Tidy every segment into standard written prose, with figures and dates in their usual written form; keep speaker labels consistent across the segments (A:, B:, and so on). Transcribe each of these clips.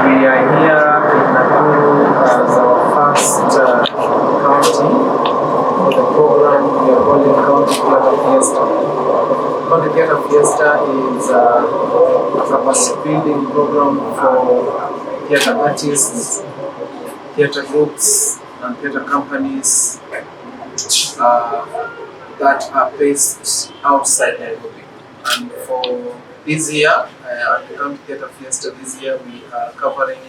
A: We are here in Nakuru as our first county for the program we are calling County Theatre Fiesta. County Theatre Fiesta is a capacity building program for theatre artists, theatre groups, and theatre companies that are based outside Nairobi. And for this year, at the County Theatre Fiesta this year, we are covering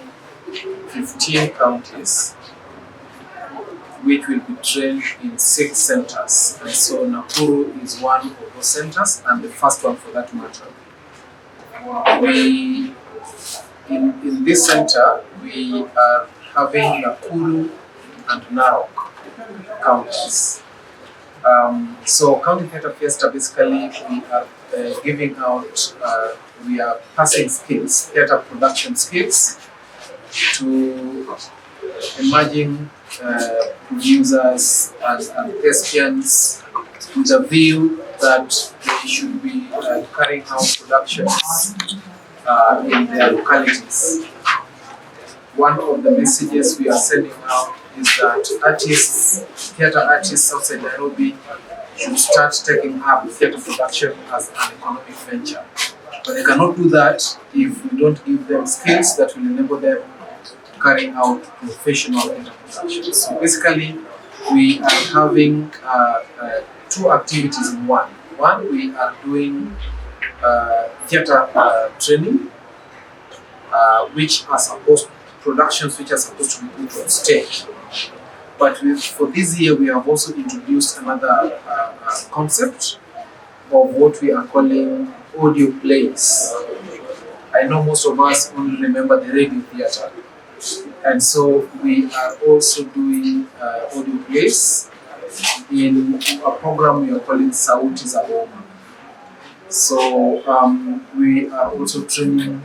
A: 15 counties, which will be trained in 6 centers. And so Nakuru is one of those centers, and the first one for that matter. In this center, we are having Nakuru and Narok counties. So County Theatre Fiesta, basically we are giving out, we are passing skills, theatre production skills to emerging producers and thespians with a view that they should be carrying out productions in their localities. One of the messages we are sending out is that artists, theatre artists outside Nairobi should start taking up theatre production as an economic venture. But they cannot do that if we don't give them skills that will enable them carrying out professional theatre productions. So basically, we are having 2 activities in one. One, we are doing theatre training, which are supposed productions which are supposed to be put on stage. But for this year, we have also introduced another concept of what we are calling audio plays. I know most of us only remember the radio theatre. And so we are also doing audio plays in a program we are calling Sauti za Boma. So we are also training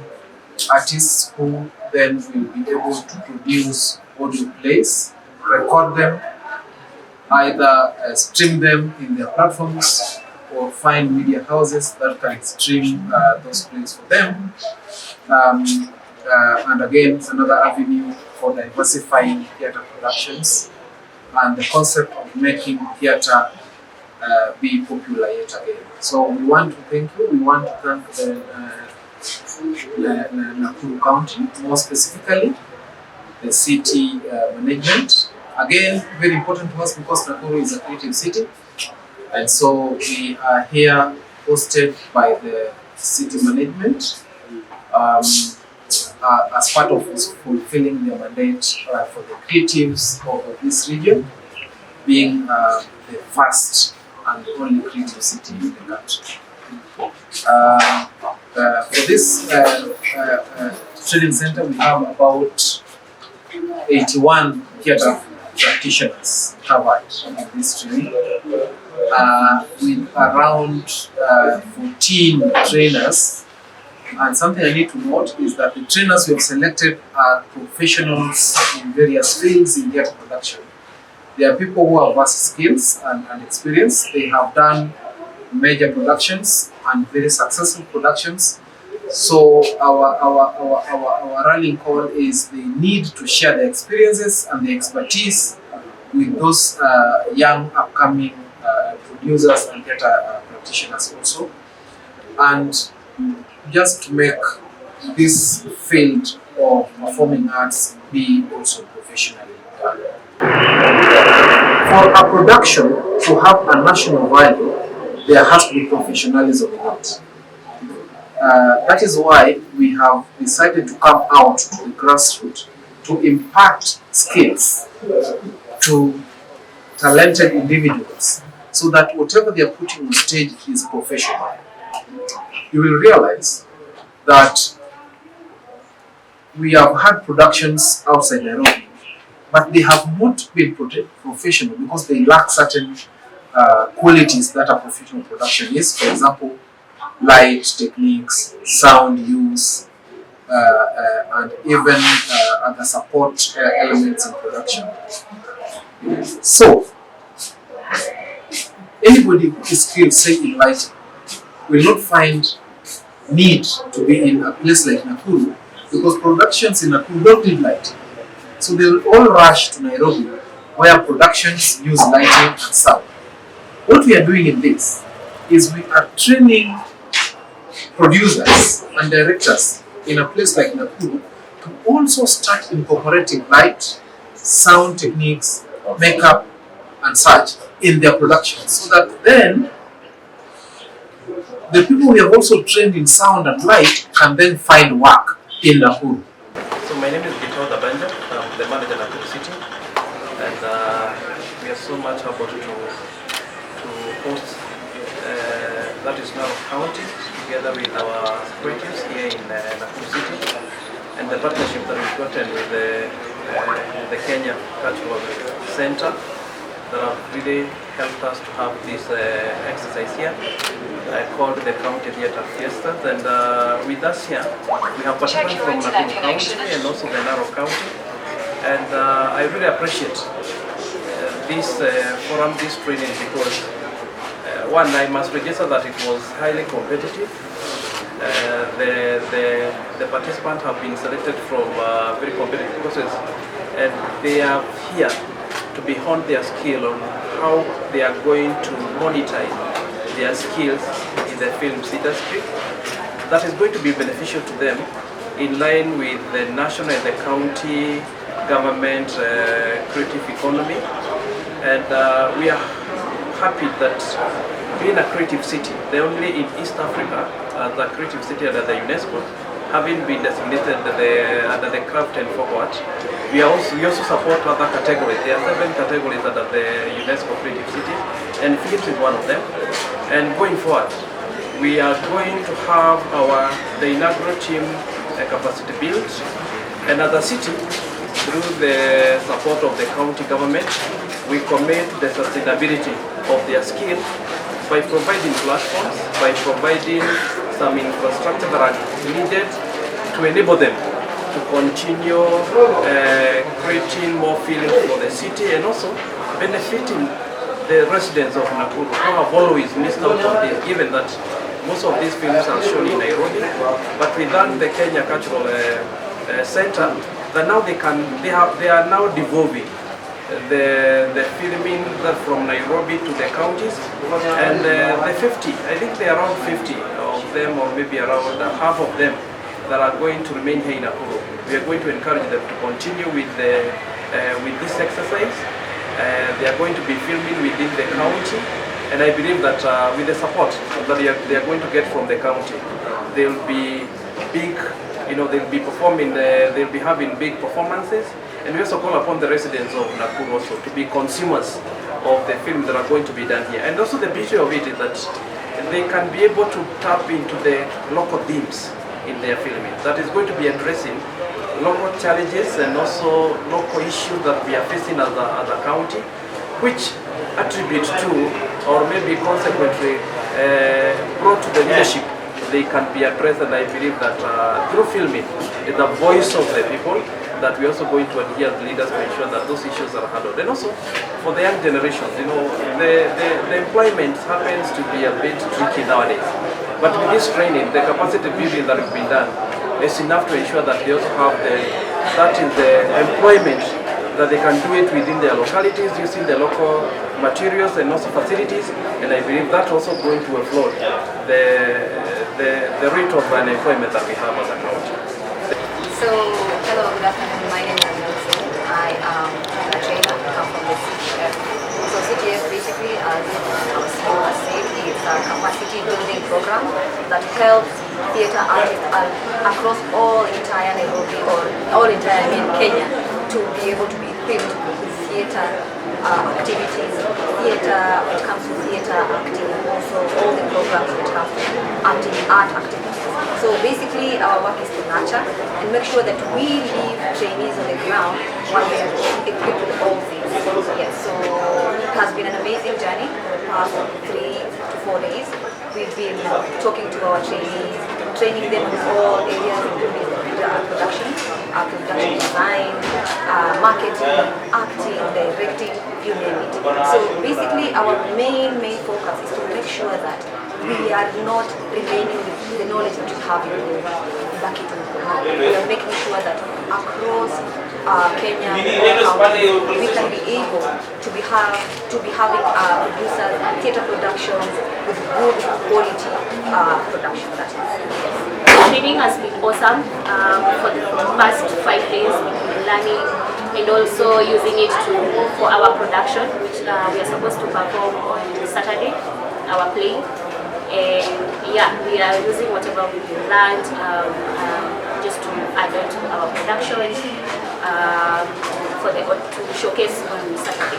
A: artists who then will be able to produce audio plays, record them, either stream them in their platforms or find media houses that can stream those plays for them. And again, it's another avenue for diversifying theatre productions and the concept of making theatre be popular yet again. So we want to thank you. We want to thank the Nakuru County, more specifically the city management. Again, very important to us because Nakuru is a creative city, and so we are here hosted by the city management as part of fulfilling their mandate for the creatives of this region, being the first and only creative city in the country. For this training center, we have about 81 theatre practitioners covered in this training, with around 14 trainers. And something I need to note is that the trainers we have selected are professionals in various fields in theatre production. They are people who have vast skills and experience. They have done major productions and very successful productions. So our rallying call is they need to share their experiences and their expertise with those young upcoming producers and theatre practitioners also. And just to make this field of performing arts be also professionally done. For a production to have a national value, there has to be professionalism in it. That is why we have decided to come out to the grassroots to impart skills to talented individuals so that whatever they are putting on stage is professional. You will realize that we have had productions outside Nairobi, but they have not been professional because they lack certain qualities that a professional production is. For example, light techniques, sound use, and even other support elements in production. So, anybody who is skilled, say in lighting, will not find need to be in a place like Nakuru because productions in Nakuru don't need light. So they'll all rush to Nairobi, where productions use lighting and sound. What we are doing in this is we are training producers and directors in a place like Nakuru to also start incorporating light, sound techniques, makeup, and such in their productions, so that then the people we have also trained in sound and light can then find work in Nakuru.
B: So my name is Bito Dabanja, I'm the manager at Nakuru City, and we are so much happy to host that is now county together with our creatives here in Nakuru City, and the partnership that we've gotten with the Kenya Cultural Center that have really helped us to have this exercise here. I called the County Theatre Fiesta, and with us here we have participants from Nakuru County and also the Narok County, and I really appreciate this forum, this training, because one, I must register that it was highly competitive. The participants have been selected from very competitive process, and they are here to be honed their skill on how they are going to monetize their skills in the films industry. That is going to be beneficial to them in line with the national and the county government creative economy. And we are happy that being a creative city, the only in East Africa, the creative city under the UNESCO, having been designated under the craft and folk art, we also support other categories. There are 7 categories under the UNESCO Creative City, and films is one of them. And going forward, we are going to have the inaugural team capacity built, and as a city, through the support of the county government, we commit the sustainability of their skill by providing platforms, by providing some infrastructure that are needed to enable them to continue creating more films for the city, and also benefiting the residents of Nakuru who have always missed out on this, given that most of these films are shown in Nairobi, but within the Kenya Cultural Center, that now they are now devolving the filming from Nairobi to the counties, and the 50, I think there are around 50 of them, or maybe around half of them, that are going to remain here in Nakuru. We are going to encourage them to continue with this exercise. They are going to be filming within the county, and I believe that with the support that they are going to get from the county, they'll be big. They'll be performing. They'll be having big performances. And we also call upon the residents of Nakuru also to be consumers of the films that are going to be done here. And also the beauty of it is that they can be able to tap into the local themes in their filming. That is going to be addressing local challenges and also local issues that we are facing as a county, which attribute to, or maybe consequently brought to the leadership. They can be addressed, and I believe that through filming, the voice of the people, that we're also going to adhere as leaders to ensure that those issues are handled. And also for the young generations, the employment happens to be a bit tricky nowadays. But with this training, the capacity building that has been done is enough to ensure that they also have the employment, that they can do it within their localities using the local materials and also facilities. And I believe that also going to afford the rate of unemployment that we have as a county.
C: So, hello, good afternoon. My name is Nelson. I am a trainer. I come from the CTF. So CTF basically, as our CEO has said, is a capacity building program that helps theatre artists across all entire Nairobi, or Kenya, to be able to be equipped with theatre activities, theatre, when it comes to theatre acting, and also all the programs which have art activities. So basically our work is to nurture and make sure that we leave trainees on the ground while they are equipped with all these. Yes, so it has been an amazing journey for the past 3 to 4 days. We've been talking to our trainees, training them in all areas, including production design, marketing, acting, directing, you name it. So basically our main focus is to make sure that we are not remaining with the knowledge that we have in ibaki tu mkononi. We are making sure that across Kenya, we can be able to be having producers, theatre productions with good quality production. That is.
D: The training has been awesome. For the past 5 days, we've been learning and also using it for our production, which we are supposed to perform on Saturday, our play. And yeah, we are using whatever we've learned just to add on to our production to showcase on Saturday.